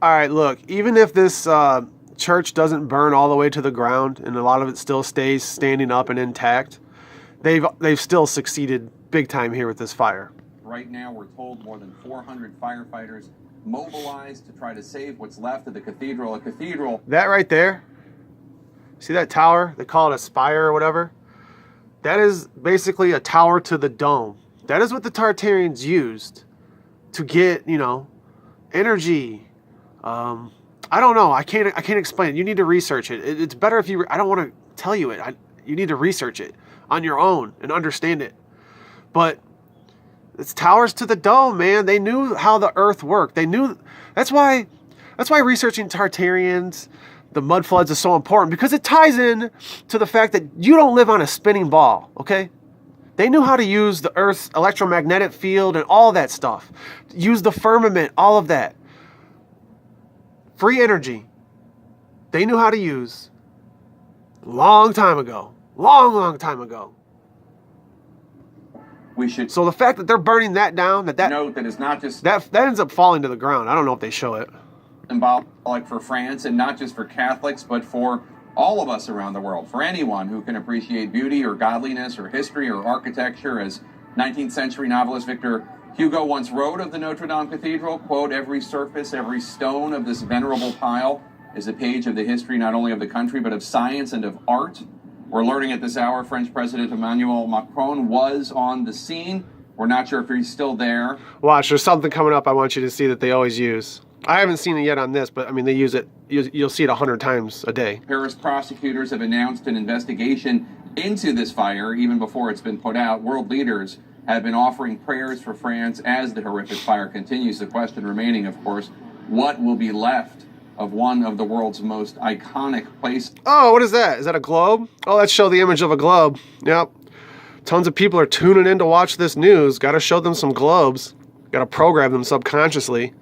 All right, look, even if this church doesn't burn all the way to the ground and a lot of it still stays standing up and intact, they've still succeeded big time here with this fire. Right now, we're told more than 400 firefighters mobilized to try to save what's left of the cathedral. A cathedral. That right there, see that tower? They call it a spire or whatever. That is basically a tower to the dome. That is what the Tartarians used to get, you know, energy. I don't know. I can't explain it. You need to research it. It's better if you. I don't want to tell you it. You need to research it on your own and understand it. But it's towers to the dome, man. They knew how the earth worked. They knew. That's why researching Tartarians, the mud floods, is so important, because it ties in to the fact that you don't live on a spinning ball. Okay. They knew how to use the Earth's electromagnetic field and all that stuff. Use the firmament, all of that. Free energy. They knew how to use. Long time ago. Long time ago. We should. So the fact that they're burning that down, that note that it's not just that ends up falling to the ground. I don't know if they show it. Symbolic for France, and not just for Catholics, but for all of us around the world, for anyone who can appreciate beauty or godliness or history or architecture. As 19th century novelist Victor Hugo once wrote of the Notre Dame Cathedral, quote, "Every surface, every stone of this venerable pile is a page of the history not only of the country, but of science and of art." We're learning at this hour French President Emmanuel Macron was on the scene. We're not sure if he's still there. Watch, there's something coming up I want you to see that they always use. I haven't seen it yet on this, but I mean, they use it. You'll see it 100 times a day. Paris prosecutors have announced an investigation into this fire even before it's been put out. World leaders have been offering prayers for France as the horrific fire continues. The question remaining, of course, what will be left of one of the world's most iconic places? Oh, what is that? Is that a globe? Oh, let's show the image of a globe. Yep. Tons of people are tuning in to watch this news. Got to show them some globes. Got to program them subconsciously.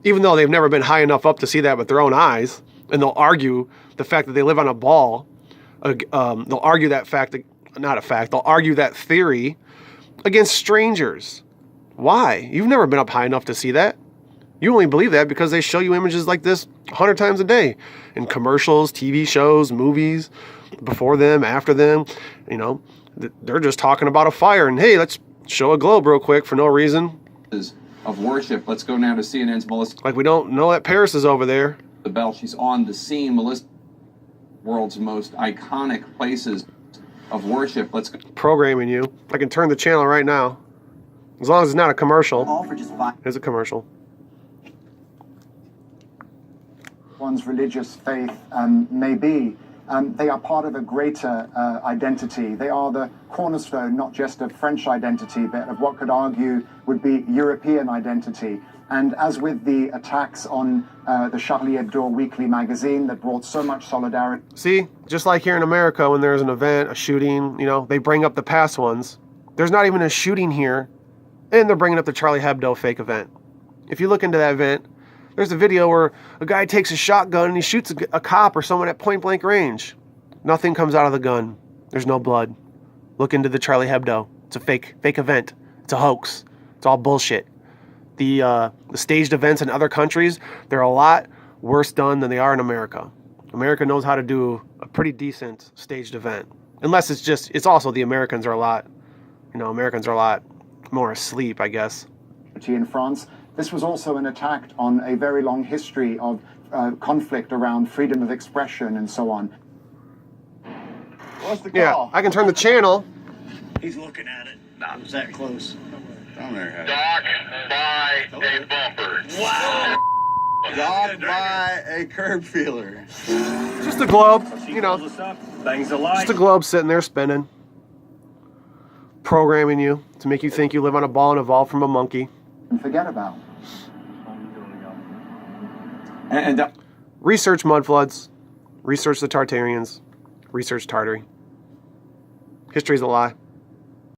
Even though they've never been high enough up to see that with their own eyes. And they'll argue the fact that they live on a ball. They'll argue that fact, not a fact, they'll argue that theory against strangers. Why? You've never been up high enough to see that. You only believe that because they show you images like this 100 times a day. In commercials, TV shows, movies, before them, after them. You know, they're just talking about a fire. And hey, let's show a globe real quick for no reason. Of worship. Let's go now to CNN's Melissa. Like we don't know that Paris is over there. The bell. She's on the scene. Melissa, world's most iconic places of worship. Let's go. Programming you. I can turn the channel right now. As long as it's not a commercial. All for just five. It's a commercial. One's religious faith may be. They are part of a greater identity. They are the cornerstone, not just of French identity, but of what could argue would be European identity. And as with the attacks on the Charlie Hebdo weekly magazine that brought so much solidarity. See, just like here in America, when there's an event, a shooting, you know, they bring up the past ones. There's not even a shooting here, and they're bringing up the Charlie Hebdo fake event. If you look into that event, there's a video where a guy takes a shotgun and he shoots a cop or someone at point blank range. Nothing comes out of the gun. There's no blood. Look into the Charlie Hebdo. It's a fake event. It's a hoax. It's all bullshit. The staged events in other countries, they're a lot worse done than they are in America. America knows how to do a pretty decent staged event. Unless it's also the Americans are a lot more asleep, I guess. In France, this was also an attack on a very long history of conflict around freedom of expression and so on. What's the call? Yeah, I can turn the channel. He's looking at it. Not that close. Down there. Dock by a bumper. Wow! Docked by a curb feeler. Just a globe, you know. Things alive. Just a globe sitting there spinning. Programming you to make you think you live on a ball and evolved from a monkey. And forget about. And Research mud floods. Research the Tartarians. Research Tartary. History's a lie.